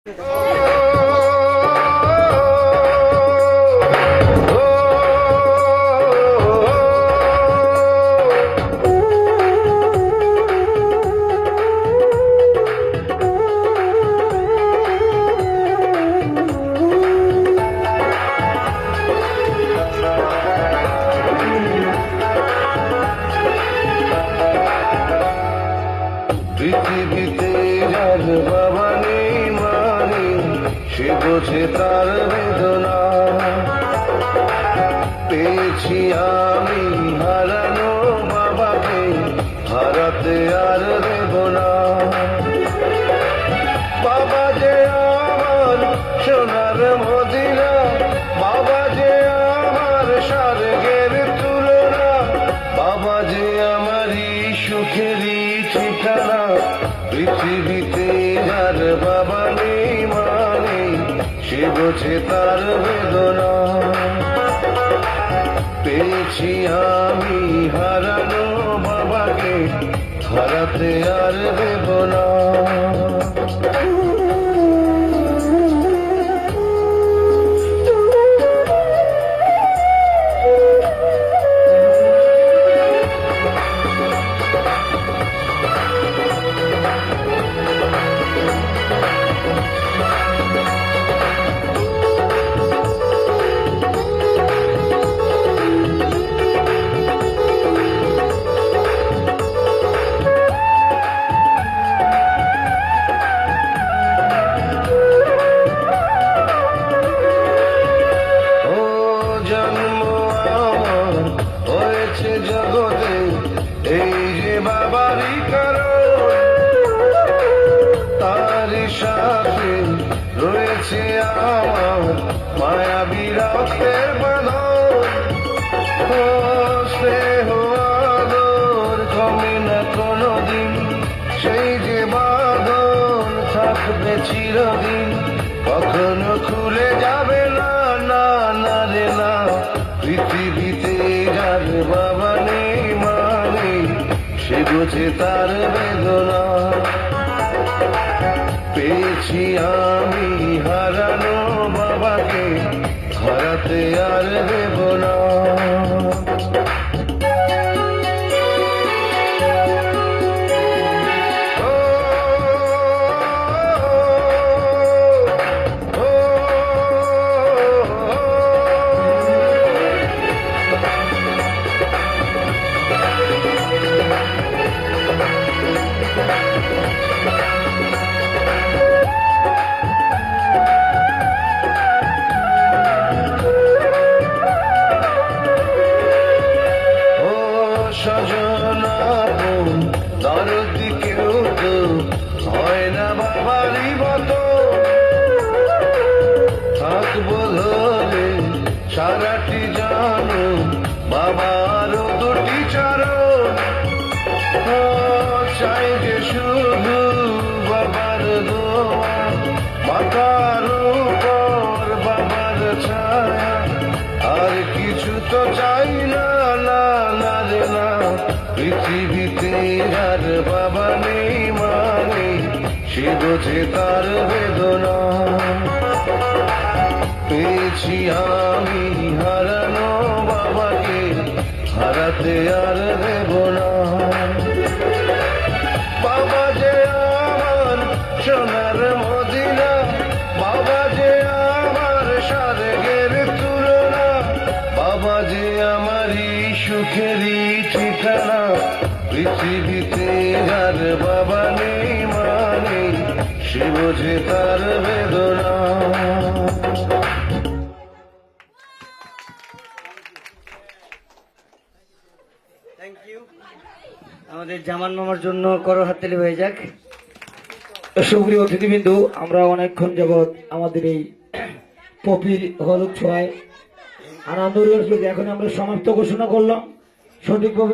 পৃথিবীতে যার বাবা নেই মানে সে বোঝে তার বেদনা। পেয়েছি আমি হারানো বাবাকে, হারাতে আর দেব না। বাবা যে আমার সোনার মদিনা, বাবা যে আমার স্বর্গের তুলনা, বাবা যে আমারই সুখেরই ঠিকানা। পৃথিবীতে যার বাবা নেই মানে সে বোঝে তার বেদনা। পেয়েছি আমি হারানো বাবাকে, হারাতে আর দেব না। জগতে এই যে বাবারই কারণ, তারই সাথে রয়েছে আমার মায়াবী রক্তের বাঁধন। ও স্নেহ আদর কমে না কোনোদিন, সেই যে বাঁধন থাকবে চিরদিন, কখনো খুলে যাবে না, না না রে না। পৃথিবীতে যার বাবা নেই মানে সে বোঝে তার বেদনা। পেয়েছি আমি হারানো বাবাকে, হারাতে আর দেব না। দরদি কেউ তো হয় না বাবারই মতো, থাকবো ধরে সারাটি জানো বাবারও দুটি চরণ। চাই যে শুধু বাবার দোয়া, মাথার উপর বাবার ছায়া, আর কিছু তো চাই না, না না রে না। পৃথিবীতে যার বাবা নেই মানে সে বোঝে তার বেদনা। পেয়েছি আমি হারানো বাবাকে, হারাতে আর দেব না। বাবা যে আমার সোনার মদিনা, বাবা যে আমার স্বর্গের তুলনা, বাবা যে আমারই সুখেরই ঠিকানা। পৃথিবীতে যার বাবা নেই মানে সে বোঝে তার বেদনা। Thank you. আমাদের জামান মামার জন্য করহাততালি হয়ে যাক। সুপ্রিয় অতিথিবৃন্দ, আমরা অনেকক্ষণ যাবৎ আমাদের এই পপির হলুদ ছোঁয়ায় আনন্দ উল্লাস, এখন আমরা সমাপ্ত ঘোষণা করলাম সঠিকভাবে।